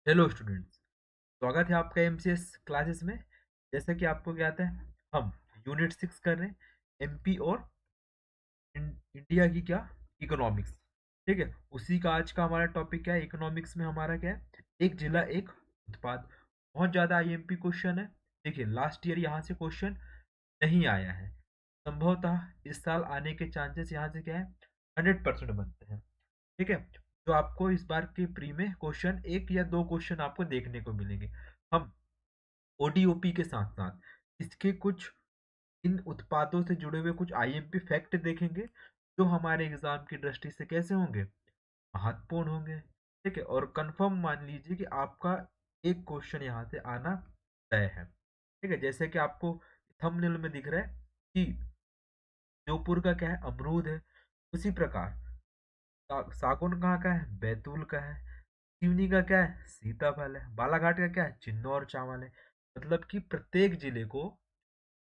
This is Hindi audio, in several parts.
Hello students. स्वागत है आपका एमसीएस क्लासेस में। जैसा कि आपको क्या आता है, हम यूनिट 6 कर रहे हैं, एमपी और इंडिया की क्या, इकोनॉमिक्स। ठीक है, उसी का आज का हमारा टॉपिक क्या है, इकोनॉमिक्स में हमारा क्या है, एक जिला एक उत्पाद। बहुत ज़्यादा आईएमपी क्वेश्चन है। देखिए, लास्ट ईयर यहाँ से क्वेश्चन नहीं आया है। संभवतः इस साल आने के चांसेस यहाँ से क्या है, 100% बनते हैं। ठीक है, तो आपको इस बार के प्री में क्वेश्चन एक या दो क्वेश्चन आपको देखने को मिलेंगे। हम ओडीओपी के साथ साथ इसके कुछ इन उत्पादों से जुड़े हुए कुछ आईएमपी फैक्ट देखेंगे, जो हमारे एग्जाम की दृष्टि से कैसे होंगे, महत्वपूर्ण होंगे। ठीक है, और कंफर्म मान लीजिए कि आपका एक क्वेश्चन यहाँ से आना तय है। ठीक है, जैसे कि आपको थंबनेल में दिख रहा है कि श्योपुर का क्या है, अमरूद है। उसी प्रकार सागौन कहाँ का है, बैतूल का है। सिवनी का क्या है, सीताफल है। बालाघाट का क्या है, चिन्नौर चावल है। मतलब कि प्रत्येक जिले को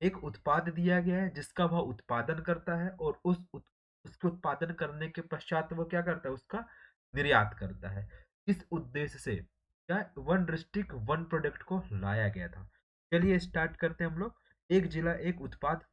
एक उत्पाद दिया गया है जिसका वह उत्पादन करता है, और उसके उत्पादन करने के पश्चात वह क्या करता है, उसका निर्यात करता है। इस उद्देश्य से क्या, वन डिस्ट्रिक्ट वन प्रोडक्ट को लाया गया था। चलिए स्टार्ट करते हैं हम लोग। एक जिला एक उत्पाद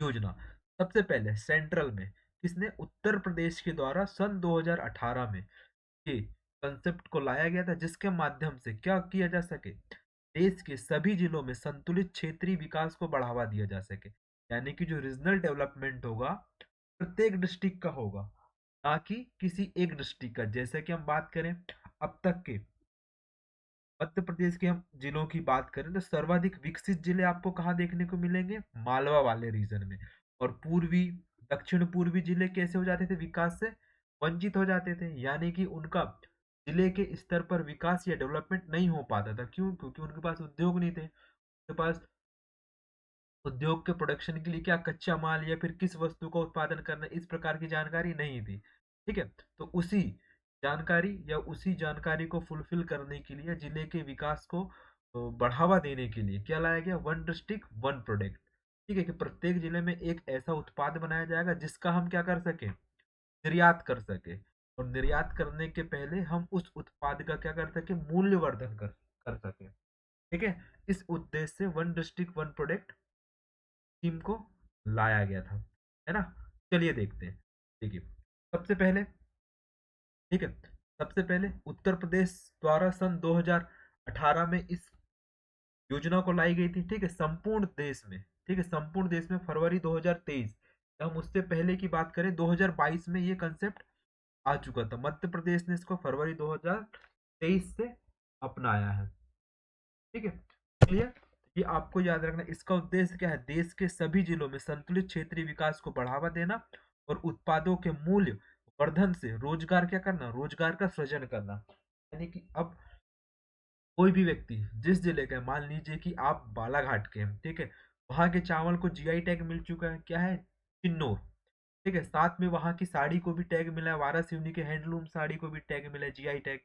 योजना सबसे पहले सेंट्रल में किसने, उत्तर प्रदेश के द्वारा सन 2018 में के कंसेप्ट को लाया गया था, जिसके माध्यम से क्या किया जा सके, देश के सभी जिलों में संतुलित क्षेत्रीय विकास को बढ़ावा दिया जा सके। यानी कि जो रीजनल डेवलपमेंट होगा, प्रत्येक डिस्ट्रिक्ट का होगा, ना कि किसी एक डिस्ट्रिक्ट का। जैसे कि हम बात करें अब तक के मध्य प्रदेश के, हम जिलों की बात करें तो सर्वाधिक विकसित जिले आपको कहाँ देखने को मिलेंगे, मालवा वाले रीजन में। और पूर्वी दक्षिण पूर्वी जिले कैसे हो जाते थे, विकास से वंचित हो जाते थे। यानी कि उनका जिले के स्तर पर विकास या डेवलपमेंट नहीं हो पाता था। क्यों? क्योंकि उनके पास उद्योग नहीं थे। उनके पास उद्योग के प्रोडक्शन के लिए क्या, कच्चा माल या फिर किस वस्तु का उत्पादन करना, इस प्रकार की जानकारी नहीं थी। ठीक है, तो उसी जानकारी को फुलफिल करने के लिए, जिले के विकास को बढ़ावा देने के लिए क्या लाया गया, वन डिस्ट्रिक्ट वन प्रोडक्ट। ठीक है, कि प्रत्येक जिले में एक ऐसा उत्पाद बनाया जाएगा जिसका हम क्या कर सके, निर्यात कर सके। और निर्यात करने के पहले हम उस उत्पाद का क्या कर सके, मूल्यवर्धन कर सके। ठीक है, इस उद्देश्य से one district one product scheme को लाया गया था, है ना। चलिए देखते हैं। देखिए, सबसे पहले, ठीक है, सबसे पहले उत्तर प्रदेश द्वारा सन 2018 में इस योजना को लाई गई थी। ठीक है, संपूर्ण देश में। ठीक है, संपूर्ण देश में फरवरी 2023। हम उससे पहले की बात करें, 2022 में ये कंसेप्ट आ चुका था। मध्य प्रदेश ने इसको फरवरी 2023 से अपनाया है। ठीक है, क्लियर। ये आपको याद रखना, इसका उद्देश्य क्या है, देश के सभी जिलों में संतुलित क्षेत्रीय विकास को बढ़ावा देना, और उत्पादों के मूल्य वर्धन से रोजगार क्या करना, रोजगार का सृजन करना। यानी कि अब कोई भी व्यक्ति जिस जिले का है, मान लीजिए कि आप बालाघाट के हैं, ठीक है, वहां के चावल को जीआई टैग मिल चुका है, क्या है, चिन्नौर। ठीक है, साथ में वहां की साड़ी को भी टैग मिला है, वारासिवनी के हैंडलूम साड़ी को भी टैग मिला है, जीआई टैग।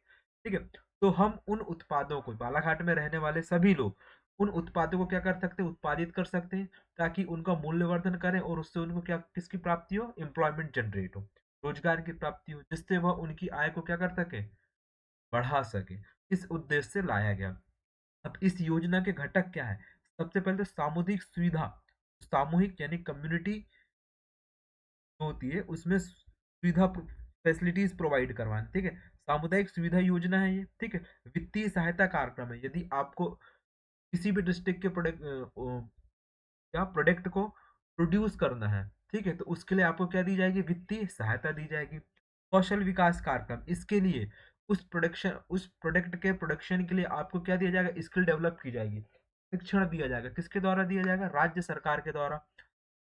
ठीक है, तो हम उन उत्पादों को, बालाघाट में रहने वाले सभी लोग उन उत्पादों को क्या कर सकते हैं, उत्पादित कर सकते हैं, ताकि उनका मूल्यवर्धन करें, और उससे उनको क्या, किसकी प्राप्ति हो, एम्प्लॉयमेंट जनरेट हो, रोजगार की प्राप्ति हो, जिससे वह उनकी आय को क्या कर सके, बढ़ा सके। इस उद्देश्य से लाया गया। अब इस योजना के घटक क्या है, सबसे पहले तो सामुदायिक सुविधा, सामूहिक यानी कम्युनिटी होती है, उसमें सुविधा फैसिलिटीज प्रोवाइड करवाना। ठीक है, सामुदायिक सुविधा योजना है ये। ठीक है, वित्तीय सहायता कार्यक्रम है, यदि आपको किसी भी डिस्ट्रिक्ट के क्या प्रोडक्ट को प्रोड्यूस करना है, ठीक है, तो उसके लिए आपको क्या दी जाएगी, वित्तीय सहायता दी जाएगी। कौशल विकास कार्यक्रम, इसके लिए उस प्रोडक्ट के प्रोडक्शन के लिए आपको क्या दिया जाएगा, स्किल डेवलप की जाएगी, शिक्षण दिया जाएगा। किसके द्वारा दिया जाएगा, राज्य सरकार के द्वारा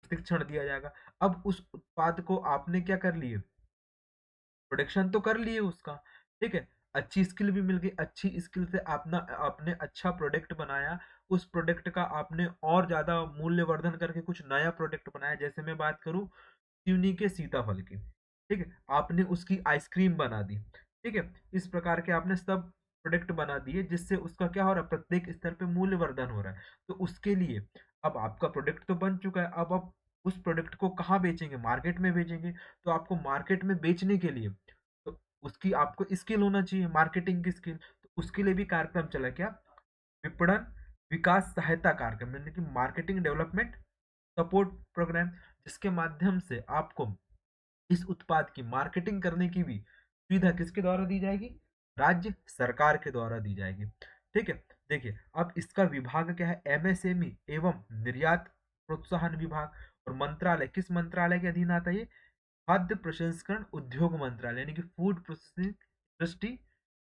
शिक्षण दिया जाएगा। अब उस उत्पाद को आपने क्या कर लिए, प्रोडक्शन तो कर लिए उसका। ठीक है, अच्छी स्किल भी मिल गई, अच्छी स्किल से आपने आपने अच्छा प्रोडक्ट बनाया। उस प्रोडक्ट का आपने और ज्यादा मूल्यवर्धन करके कुछ नया प्रोडक्ट बनाया। जैसे मैं बात करूं चीनी के सीताफल की, ठीक है, आपने उसकी आइसक्रीम बना दी। ठीक है, इस प्रकार के आपने सब प्रोडक्ट बना दिए, जिससे उसका क्या हो रहा है, प्रत्येक स्तर पे मूल्यवर्धन हो रहा है। तो उसके लिए अब आपका प्रोडक्ट तो बन चुका है, अब आप उस प्रोडक्ट को कहाँ बेचेंगे, मार्केट में बेचेंगे। तो आपको मार्केट में बेचने के लिए तो उसकी आपको स्किल होना चाहिए, मार्केटिंग की स्किल। तो उसके लिए भी कार्यक्रम चला क्या, विपणन विकास सहायता कार्यक्रम, यानी कि मार्केटिंग डेवलपमेंट सपोर्ट प्रोग्राम, जिसके माध्यम से आपको इस उत्पाद की मार्केटिंग करने की भी सुविधा किसके द्वारा दी जाएगी, राज्य सरकार के द्वारा दी जाएगी। ठीक है, देखिए अब इसका विभाग क्या है, एमएसएमई एवं निर्यात प्रोत्साहन विभाग, और मंत्रालय किस मंत्रालय के अधीन आता है ये, खाद्य प्रसंस्करण उद्योग मंत्रालय, यानी कि फूड प्रोसेसिंग इंडस्ट्री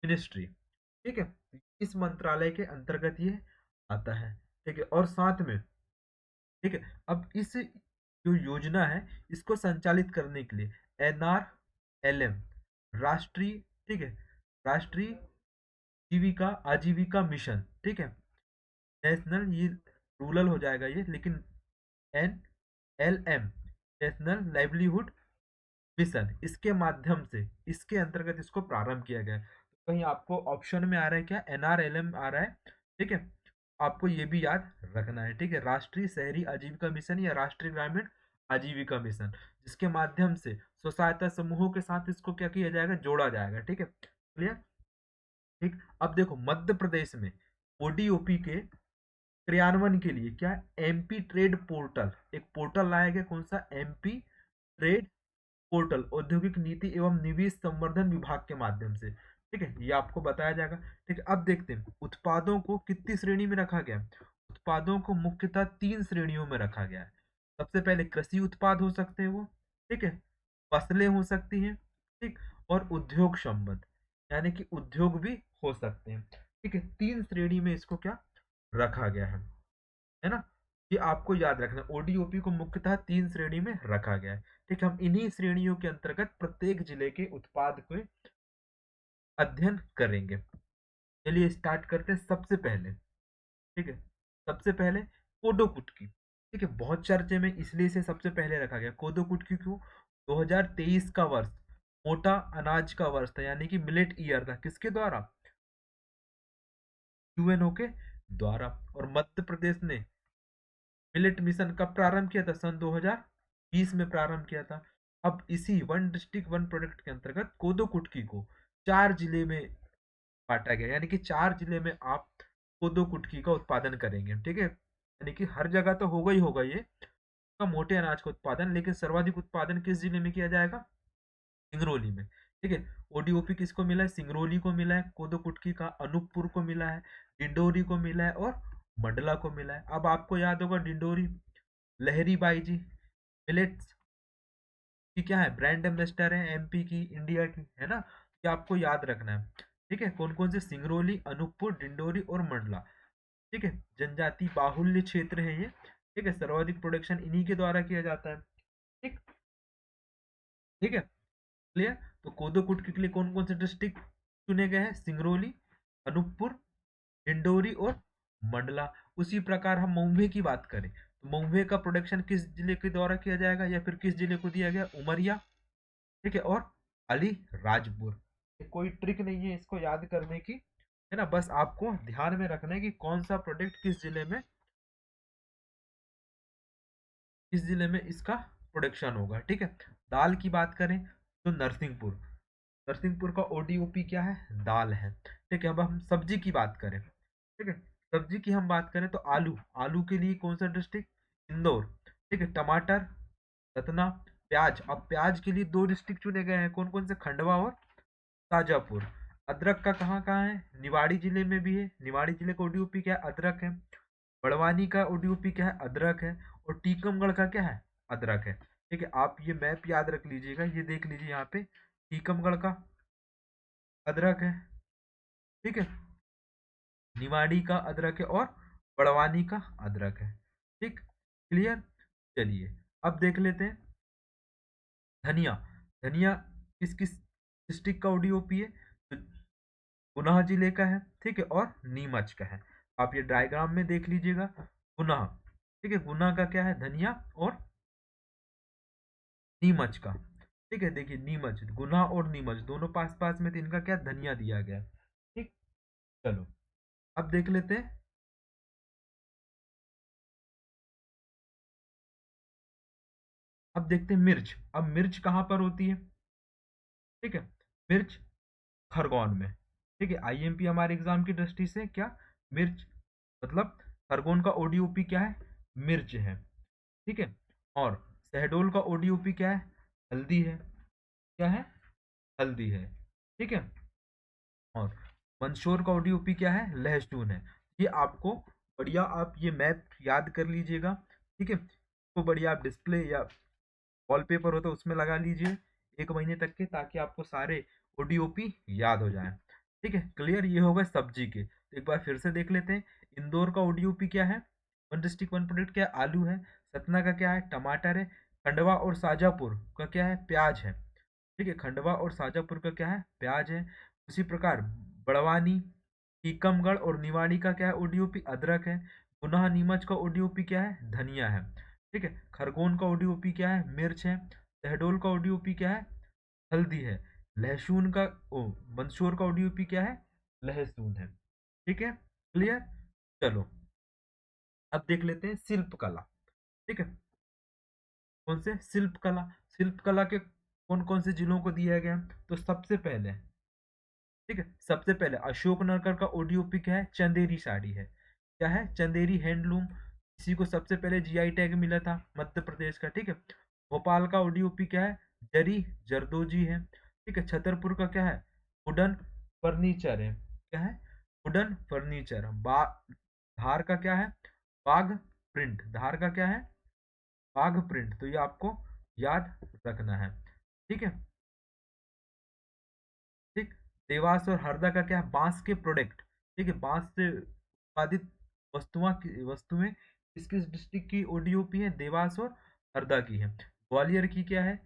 मिनिस्ट्री। ठीक है, इस मंत्रालय के अंतर्गत ये आता है। ठीक है, और साथ में ठीक है, अब इस जो योजना है इसको संचालित करने के लिए एनआरएलएम, राष्ट्रीय, ठीक है, राष्ट्रीय जीविका आजीविका मिशन, ठीक है, नेशनल, ये रूरल हो जाएगा ये, लेकिन NLM, नेशनल लाइवलीहुड मिशन, इसके माध्यम से इसके अंतर्गत इसको प्रारंभ किया गया है। तो कहीं आपको ऑप्शन में आ रहा है क्या, NRLM आ रहा है। ठीक है, आपको ये भी याद रखना है। ठीक है, राष्ट्रीय शहरी आजीविका मिशन या राष्ट्रीय ग्रामीण आजीविका मिशन, जिसके माध्यम से स्व सहायता समूहों के साथ इसको क्या किया जाएगा, जोड़ा जाएगा। ठीक है, क्लियर। ठीक, अब देखो मध्य प्रदेश में ODOP के क्रियान्वयन के लिए क्या, MP ट्रेड पोर्टल, एक पोर्टल लाया गया, कौन सा, MP ट्रेड पोर्टल, औद्योगिक नीति एवं निवेश संवर्धन विभाग के माध्यम से। ठीक है, ये आपको बताया जाएगा। ठीक है, अब देखते हैं उत्पादों को कितनी श्रेणी में रखा गया है। उत्पादों को मुख्यतः 3 श्रेणियों में रखा गया है। सबसे पहले कृषि उत्पाद हो सकते हैं वो, ठीक है, फसलें हो सकती हैं, ठीक, और उद्योग संबंध, यानी कि उद्योग भी हो सकते हैं। ठीक है, 3 श्रेणी में इसको क्या रखा गया है ना, ये आपको याद रखना। ODOP को मुख्यतः 3 श्रेणी में रखा गया है। ठीक है, हम इन्हीं श्रेणियों के अंतर्गत प्रत्येक जिले के उत्पाद को अध्ययन करेंगे। चलिए स्टार्ट करते हैं सबसे पहले। ठीक है, सबसे पहले कोदो कुटकी। ठीक है, बहुत चर्चे में इसलिए इसे सबसे पहले रखा गया कोदो कुटकी क्यों, 2023 का वर्ष मोटा अनाज का वर्ष था, यानी कि मिलेट ईयर था, किसके द्वारा, UNO के द्वारा। और मध्य प्रदेश ने मिलेट मिशन कब प्रारंभ किया था, सन 2020 में प्रारंभ किया था। अब इसी वन डिस्ट्रिक्ट वन प्रोडक्ट के अंतर्गत कोदो कुटकी को 4 जिले में बांटा गया, यानी कि 4 जिले में आप कोदो कुटकी का उत्पादन करेंगे। ठीक है, यानी कि हर जगह तो होगा ही होगा ये का मोटे अनाज का उत्पादन, लेकिन सर्वाधिक उत्पादन किस जिले में किया जाएगा, सिंगरौली में। ठीक है, ODOP किसको मिला है, सिंगरौली को मिला है कोदो कुटकी का, अनूपपुर को मिला है, डिंडोरी को मिला है, और मंडला को मिला है। अब आपको याद होगा डिंडोरी लहरी बाई जी मिलेट्स की क्या है, ब्रांड एम्बेसडर है, MP की, इंडिया की, है ना, ये आपको याद रखना है। ठीक है, कौन कौन से, सिंगरौली, अनूपपुर, डिंडोरी और मंडला। ठीक है, जनजाति बाहुल्य क्षेत्र है ये। ठीक है, सर्वाधिक प्रोडक्शन इन्हीं के द्वारा किया जाता है। ठीक, ठीक है, क्लियर। तो कोदो कुटकी के लिए कौन कौन से डिस्ट्रिक्ट चुने गए हैं, सिंगरौली, अनूपपुर, डिंडोरी और मंडला। उसी प्रकार हम महुए की बात करें तो महुए का प्रोडक्शन किस जिले के द्वारा किया जाएगा, या फिर किस जिले को दिया गया, उमरिया। ठीक है, और अली राजपुर। कोई ट्रिक नहीं है इसको याद करने की, है ना, बस आपको ध्यान में रखना है कि कौन सा प्रोडक्ट किस जिले में इसका प्रोडक्शन होगा। ठीक है, दाल की बात करें तो नरसिंहपुर, नरसिंहपुर का ODOP क्या है, दाल है। ठीक है, अब हम सब्जी की बात करें। ठीक है, सब्जी की हम बात करें तो आलू, आलू के लिए कौन सा डिस्ट्रिक्ट, इंदौर। ठीक है, टमाटर सतना, प्याज, अब प्याज के लिए 2 डिस्ट्रिक्ट चुने गए हैं, कौन कौन से, खंडवा और शाजापुर। अदरक का कहाँ कहाँ है, निवाड़ी जिले में भी है, निवाड़ी जिले का ODOP क्या है, अदरक है। बड़वानी का ODOP क्या है, अदरक है। और टीकमगढ़ का क्या है, अदरक है। ठीक है, आप ये मैप याद रख लीजिएगा, ये देख लीजिए यहाँ पे, टीकमगढ़ का अदरक है, ठीक है, निवाड़ी का अदरक है, और बड़वानी का अदरक है। ठीक, क्लियर। चलिए अब देख लेते हैं धनिया। धनिया किस किस डिस्ट्रिक्ट का ODOP है, तो गुना जिले का है। ठीक है, और नीमच का है। आप ये डायग्राम में देख लीजिएगा, गुना, ठीक है, गुना का क्या है, धनिया, और नीमच का। ठीक है, देखिए नीमच, गुना और नीमच दोनों पास पास में, तो इनका क्या, धनिया दिया गया है। ठीक, चलो अब देख लेते हैं, अब देखते हैं मिर्च। अब मिर्च कहाँ पर होती है, ठीक है, मिर्च खरगोन में, ठीक है, आईएमपी हमारे एग्जाम की दृष्टि से क्या, मिर्च, मतलब खरगोन का ओडीओपी क्या है, मिर्च है। ठीक है, और शहडोल का ओडीओपी क्या है, हल्दी है। क्या है, हल्दी है। ठीक है, और मंदसौर का ओडीओपी क्या है, लहसुन है। ये आपको बढ़िया, आप ये मैप याद कर लीजिएगा। ठीक है, तो बढ़िया आप डिस्प्ले या वॉलपेपर हो तो उसमें लगा लीजिए 1 महीने तक के, ताकि आपको सारे ओडीओपी याद हो जाए। ठीक है, क्लियर, ये हो गए सब्जी के। तो एक बार फिर से देख लेते हैं, इंदौर का ओडीओपी क्या है, वन डिस्ट्रिक्ट वन प्रोडक्ट क्या है, आलू है। सतना का क्या है, टमाटर है। खंडवा और शाजापुर का क्या है, प्याज है। ठीक है, खंडवा और शाजापुर का क्या है, प्याज है। उसी प्रकार बड़वानी, टीकमगढ़ और निवाड़ी का क्या है ओडीओपी, अदरक है। गुना नीमच का ओडीओपी क्या है, धनिया है। ठीक है, खरगोन का ओडीओपी क्या है, मिर्च है। शहडोल का ओडीओपी क्या है, हल्दी है। लहसुन का मंदसौर का ओडीओपी क्या है, लहसुन है। ठीक है, क्लियर। चलो, अब देख लेते हैं शिल्प कला। ठीक है, कौन से, शिल्प कला। शिल्प कला के कौन कौन से जिलों को दिया गया, तो सबसे पहले, ठीक है, सबसे पहले अशोकनगर का ओडीओपी क्या है, चंदेरी साड़ी है। क्या है, चंदेरी हैंडलूम। इसी को सबसे पहले जीआई टैग मिला था मध्य प्रदेश का। ठीक है, भोपाल का ओडीओपी क्या है, जरी जरदोजी है। ठीक है, छतरपुर का क्या है, वुडन फर्नीचर है। क्या है, वुडन फर्नीचर। धार का क्या है, बाघ प्रिंट। धार का क्या है, बाघ प्रिंट। तो ये आपको याद रखना है। ठीक है, ठीक। देवास और हरदा का क्या है, बांस के प्रोडक्ट। ठीक है, बांस से उत्पादित वस्तुएं किस किस डिस्ट्रिक्ट की ओडीओपी है, देवास और हरदा की है। ग्वालियर की क्या है,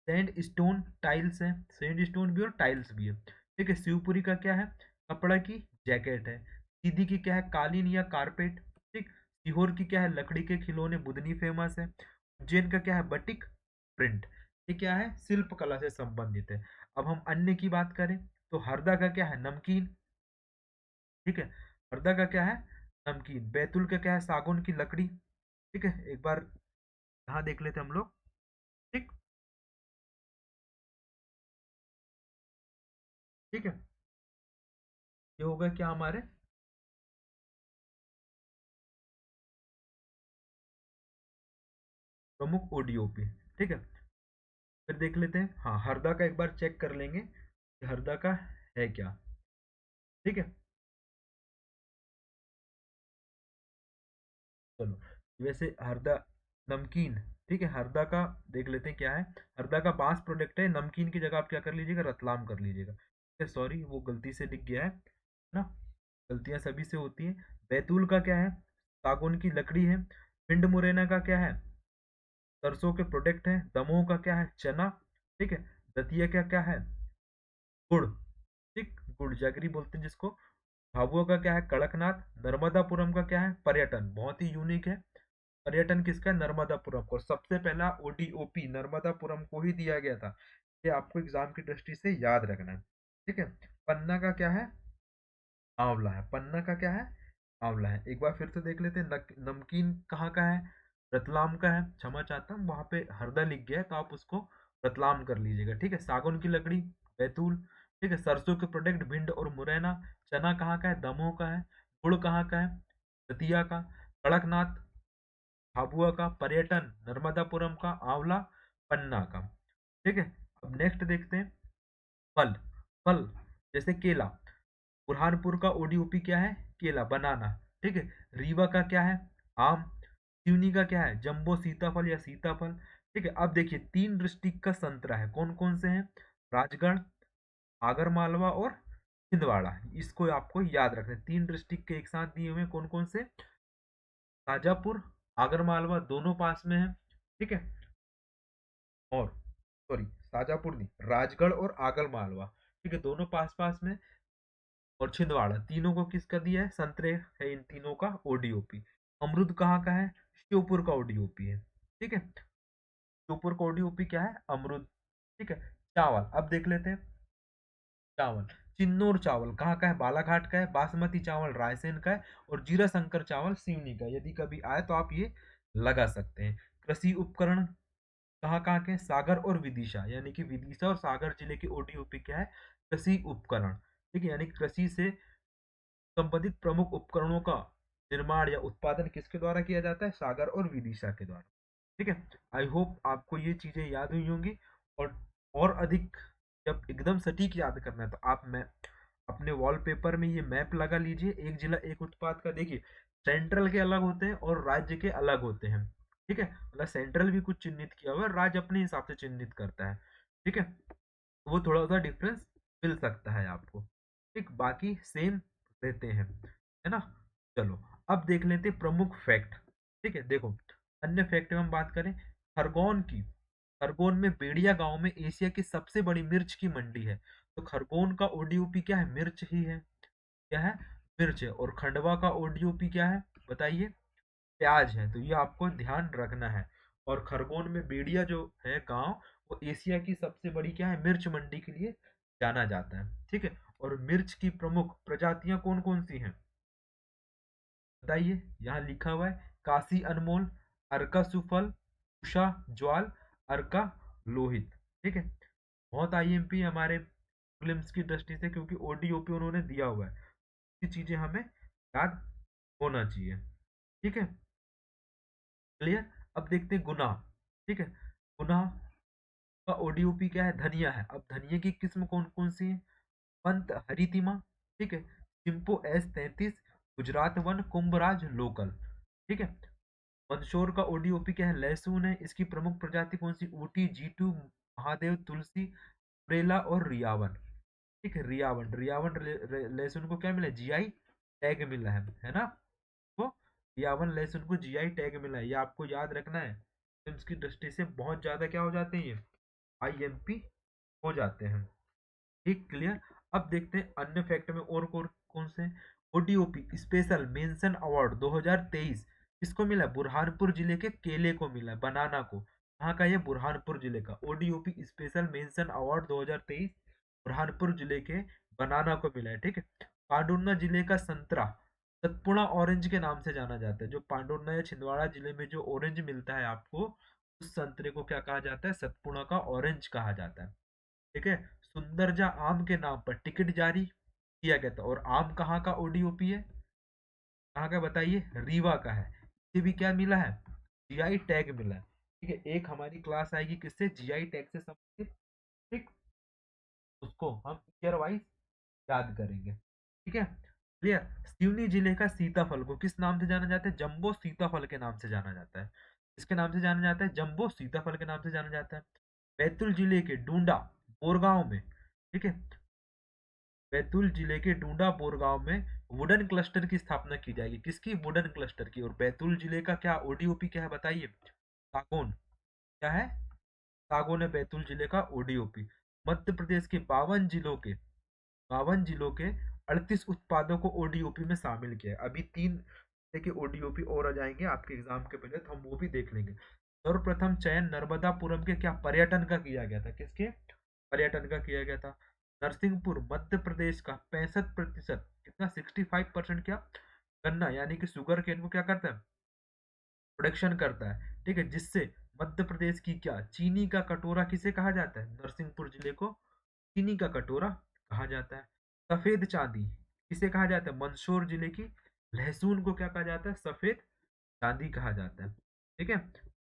सैंड स्टोन टाइल्स है। सैंड स्टोन भी और टाइल्स भी है। ठीक है, शिवपुरी का क्या है, कपड़ा की जैकेट है। सीधी की क्या है, कालीन या कारपेट। ठीक, सीहोर की क्या है, लकड़ी के खिलौने, बुदनी फेमस है। उज्जैन का क्या है, बटिक प्रिंट। ये क्या है, शिल्प कला से संबंधित है। अब हम अन्य की बात करें, तो हरदा का क्या है, नमकीन। ठीक है, हरदा का क्या है, नमकीन। बैतूल का क्या है, सागौन की लकड़ी। ठीक है, एक बार यहाँ देख लेते हैं हम लोग। ठीक, ठीक है, ये होगा क्या हमारे प्रमुख ओडीओपी। ठीक है, फिर देख लेते हैं, हाँ, हरदा का एक बार चेक कर लेंगे कि हरदा का है क्या। ठीक है, चलो, वैसे हरदा नमकीन। ठीक है, हरदा का देख लेते हैं क्या है। हरदा का बांस प्रोडक्ट है, नमकीन की जगह आप क्या कर लीजिएगा, रतलाम कर लीजिएगा। ठीक है, सॉरी वो गलती से लिख गया है ना, गलतियां सभी से होती हैं। बैतूल का क्या है, सागौन की लकड़ी है। पिंड मुरैना का क्या है, सरसों के प्रोडक्ट है। दमोह का क्या है, चना। ठीक है, दतिया का क्या है, गुड़। ठीक, गुड़ जागरी बोलते हैं जिसको। झाबुआ का क्या है, कड़कनाथ। नर्मदापुरम का क्या है, पर्यटन, बहुत ही यूनिक है। पर्यटन किसका है, नर्मदापुरम को। सबसे पहला ओडीओपी नर्मदापुरम को ही दिया गया था। ये आपको एग्जाम की दृष्टि से याद रखना है। ठीक है, पन्ना का क्या है, आंवला है। पन्ना का क्या है, आंवला है। एक बार फिर से देख लेते हैं, नमकीन कहाँ का है, रतलाम का है। क्षमा चाहता हूँ, वहां पे हरदा लिख गया है तो आप उसको रतलाम कर लीजिएगा। ठीक है, सागौन की लकड़ी, बैतूल। ठीक है, सरसों के प्रोडक्ट, भिंड और मुरैना। चना कहाँ का है, दमोह का है। गुड़ कहाँ का है, दतिया का। कड़कनाथ झाबुआ का। पर्यटन नर्मदापुरम का। आंवला पन्ना का। ठीक है, अब नेक्स्ट देखते हैं, फल। फल जैसे केला, बुरहानपुर का ओडीओपी क्या है, केला, बनाना। ठीक है, रीवा का क्या है, आम। सिवनी का क्या है, जम्बो सीताफल या सीताफल। ठीक है, अब देखिए 3 डिस्ट्रिक्ट का संतरा है, कौन कौन से हैं, राजगढ़, आगरमालवा और छिंदवाड़ा। इसको आपको याद रखना है, 3 डिस्ट्रिक्ट के एक साथ दिए हुए हैं, कौन कौन से, शाजापुर, आगरमालवा दोनों पास में है। ठीक है, और सॉरी, शाजापुर नहीं, राजगढ़ और आगरमालवा। ठीक है, दोनों पास पास में। और छिंदवाड़ा, तीनों को किसका दिया है, संतरे है इन तीनों का ओडीओपी। अमरुद कहाँ का है, श्योपुर का ओडीओपी है। ठीक है, श्योपुर का ओडीओपी क्या है, अमरुद। ठीक है, चावल, अब देख लेते हैं, चावल, चिन्नौर चावल कहाँ का है, बालाघाट का है। बासमती चावल रायसेन का है। और जीरा शंकर चावल सिवनी का है। यदि कभी आए तो आप ये लगा सकते हैं। कृषि उपकरण कहाँ कहाँ के हैं? सागर और विदिशा, यानी कि विदिशा और सागर जिले की ओडीओपी क्या है, कृषि उपकरण। ठीक है, यानी कृषि से संबंधित प्रमुख उपकरणों का निर्माण या उत्पादन किसके द्वारा किया जाता है? सागर और विदिशा के द्वारा। ठीक है, आई होप आपको ये चीजें याद हुई होंगी। और अधिक जब एकदम सटीक याद करना है तो आप मैं अपने वॉलपेपर में ये मैप लगा लीजिए, एक जिला एक उत्पाद का। देखिए, सेंट्रल के अलग होते हैं और राज्य के अलग होते हैं। ठीक है, मतलब सेंट्रल भी कुछ चिन्हित किया हुआ है, राज्य अपने हिसाब से चिन्हित करता है। ठीक है, वो थोड़ा सा डिफरेंस मिल सकता है आपको। ठीक, बाकी सेम रहते हैं, है ना। चलो, अब देख लेते हैं प्रमुख फैक्ट। ठीक है, देखो, अन्य फैक्ट में हम बात करें खरगोन की। खरगोन में बेड़िया गांव में एशिया की सबसे बड़ी मिर्च की मंडी है। तो खरगोन का ओडीओपी क्या है? मिर्च ही है। क्या है? मिर्च है। और खंडवा का ओडीओपी क्या है? बताइए। प्याज है। तो ये आपको ध्यान रखना है। और खरगोन में बेड़िया जो है गांव, वो एशिया की सबसे बड़ी क्या है? मिर्च मंडी के लिए जाना जाता है। ठीक है, और मिर्च की प्रमुख प्रजातियां कौन कौन सी हैं? बताइए, यहाँ लिखा हुआ है काशी अनमोल, अर्का सुफल, उषा ज्वाल, अर्का लोहित। ठीक है, बहुत आईएमपी हमारे फिल्म्स की दृष्टि से, क्योंकि ओडीओपी उन्होंने दिया हुआ है। ये चीजें हमें याद होना चाहिए। ठीक है, क्लियर। अब देखते हैं गुना। ठीक है, गुना का ओडीओपी क्या है? धनिया है। अब धनिया की किस्म कौन कौन सी है? पंत हरितिमा। ठीक है, चिंपो S33, Gujarat one, Kumbhraj local. ठीक है, मंदसौर का ओडीओपी क्या है? लहसुन है। इसकी प्रमुख प्रजाति कौन सी? ऊटी, जीटू, महादेव, तुलसी, प्रेला और रियावन। ठीक है, रियावन। रियावन लहसुन को क्या मिला? जीआई टैग मिला है ना। तो रियावन लहसुन को जीआई टैग मिला है, ये आपको याद रखना है। फिल्म्स की दृष्टि से बहुत ज्यादा क्या हो जाते हैं? ये आईएमपी हो जाते हैं। ठीक, क्लियर। अब देखते हैं अन्य फैक्ट में और कौन से। ओडीओपी स्पेशल मेंशन अवार्ड 2023 किसको मिला? बुरहानपुर जिले के केले को मिला, बनाना को। कहाँ का? ये बुरहानपुर जिले का। ODOP special mention award 2023 Burhanpur जिले के बनाना को मिला है। ठीक है, पांडुर्ना जिले का संतरा सतपुड़ा ऑरेंज के नाम से जाना जाता है। जो पांडुर्ना या छिंदवाड़ा जिले में जो ऑरेंज मिलता है आपको, उस संतरे को क्या कहा जाता है? सतपुड़ा का ऑरेंज कहा जाता है। ठीक है, सुंदरजा आम के नाम पर टिकट जारी किया गया था। और आम कहाँ का ओडीओपी है? कहाँ का? बताइए। रीवा का है। इसे भी क्या मिला है? जीआई टैग मिला है। ठीक है, एक हमारी क्लास आएगी किससे? जीआई टैग से संबंधित। ठीक, उसको हम ईयर वाइज याद करेंगे। ठीक है, क्लियर। सिवनी जिले का सीताफल को किस नाम से जाना जाता है? जंबो सीताफल के नाम से जाना जाता है। इसके नाम से जाना जाता है? जंबो सीताफल के नाम से जाना जाता है। बैतूल जिले के डूंडा बोरगांव में, ठीक है, बैतूल जिले के डूंडा बोरगांव में वुडन क्लस्टर की स्थापना की जाएगी। किसकी? वुडन क्लस्टर की। और बैतूल जिले का क्या ओडीओपी क्या है? बताइए। सागौन। क्या है? सागौन है बैतूल जिले का ओडीओपी। मध्य प्रदेश के 52 जिलों के 38 उत्पादों को ओडीओपी में शामिल किया है। अभी 3 के ओडीओपी और आ जाएंगे आपके एग्जाम के पहले, तो हम वो भी देख लेंगे। सर्वप्रथम चयन नर्मदापुरम के क्या पर्यटन का किया गया था? किसके? पर्यटन का किया गया था। नरसिंहपुर मध्य प्रदेश का 65%, कितना? 65% क्या? गन्ना यानी कि शुगर केन को क्या करता है? प्रोडक्शन करता है। ठीक है, जिससे मध्य प्रदेश की क्या चीनी का कटोरा किसे कहा जाता है? नरसिंहपुर जिले को चीनी का कटोरा कहा जाता है। सफेद चांदी किसे कहा जाता है? मंदसौर जिले की लहसुन को क्या कहा जाता है? सफेद चांदी कहा जाता है। ठीक है,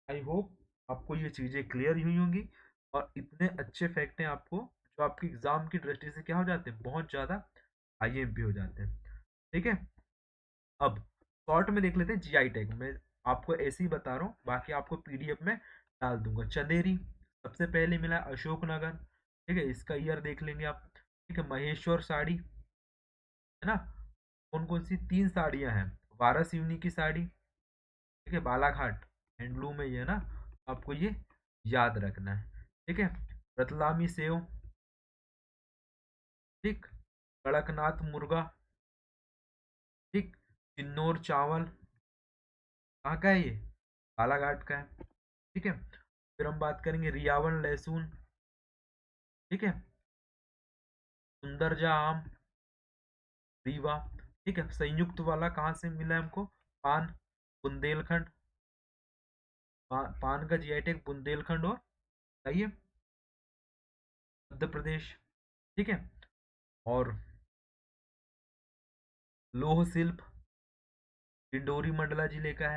आई होप आपको ये चीजें क्लियर हुई होंगी। और इतने अच्छे फैक्ट हैं आपको, जो आपकी एग्जाम की दृष्टि से क्या हो जाते हैं? बहुत ज्यादा आईएमपी हो जाते हैं। ठीक है, अब शॉर्ट में देख लेते हैं जीआई टैग। मैं आपको ऐसे ही बता रहा हूँ, बाकी आपको पीडीएफ में डाल दूंगा। चंदेरी सबसे पहले मिला अशोकनगर। ठीक है, इसका ईयर देख लेंगे आप। ठीक है, महेश्वर साड़ी, है ना। कौन कौन सी? 3 साड़ियां हैं। वारासिवनी की साड़ी। ठीक है, बालाघाट हैंडलूम में ये है ना, आपको ये याद रखना है। ठीक है, रतलामी सेव। ठीक, कड़कनाथ मुर्गा। ठीक, किन्नौर चावल। कहाँ का है ये? बालाघाट का है। ठीक है, फिर हम बात करेंगे रियावन लहसुन। ठीक है, सुंदरजा आम, रीवा। ठीक है, संयुक्त वाला कहाँ से मिला है हमको? पान, बुंदेलखंड। पान का जीआई टैग बुंदेलखंड और बताइए मध्य प्रदेश। ठीक है, और लोह शिल्प डिंडोरी मंडला जिले का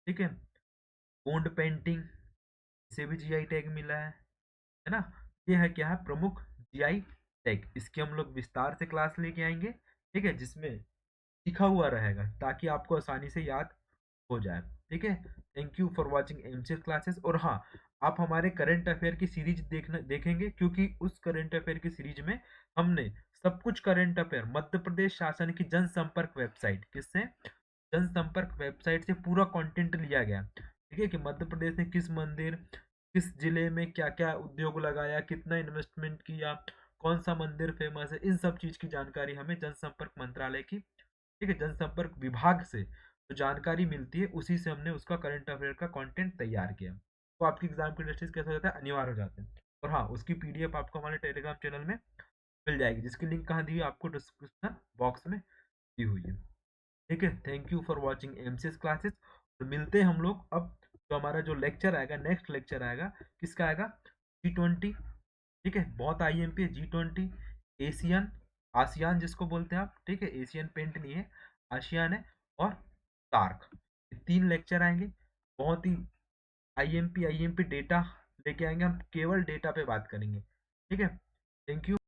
ठीक है। गोंड पेंटिंग, इसे भी जीआई टैग मिला है ना। ये है क्या है, प्रमुख जीआई टैग। इसकी हम लोग विस्तार से क्लास लेके आएंगे, ठीक है, जिसमें लिखा हुआ रहेगा ताकि आपको आसानी से याद हो जाए, ठीक है। Thank you for watching MCS classes. और हाँ, आप हमारे करंट अफेयर की सीरीज देखेंगे, क्योंकि उस करंट अफेयर की सीरीज में हमने सब कुछ करंट अफेयर मध्य प्रदेश शासन की जनसंपर्क वेबसाइट, किससे, जनसंपर्क वेबसाइट से पूरा कंटेंट लिया गया, ठीक है, कि मध्य प्रदेश ने किस मंदिर, किस जिले में क्या क्या उद्योग लगाया, कितना इन्वेस्टमेंट किया, कौन सा मंदिर फेमस है, इन सब चीज की जानकारी हमें जनसंपर्क मंत्रालय की, ठीक है, जनसंपर्क विभाग से जो जानकारी मिलती है उसी से हमने उसका करंट अफेयर का कंटेंट तैयार किया। तो आपकी एग्जाम की दृष्टि से कैसा हो जाता है, अनिवार्य हो जाते हैं। और हाँ, उसकी पीडीएफ आपको हमारे टेलीग्राम चैनल में मिल जाएगी, जिसकी लिंक कहाँ दी है, आपको डिस्क्रिप्शन बॉक्स में दी हुई है, ठीक है। Thank you for watching MCS classes. तो मिलते हैं हम लोग अब, जो हमारा जो लेक्चर आएगा, नेक्स्ट लेक्चर आएगा, किसका आएगा, G20, ठीक है, बहुत आईएमपी है, G20, एशियन, आसियान जिसको बोलते हैं आप, ठीक है, एशियन पेंट नहीं है, आसियान है, और सार्क, ये तीन लेक्चर आएंगे। बहुत ही आईएमपी डेटा लेके आएंगे, हम केवल डेटा पे बात करेंगे, ठीक है। Thank you.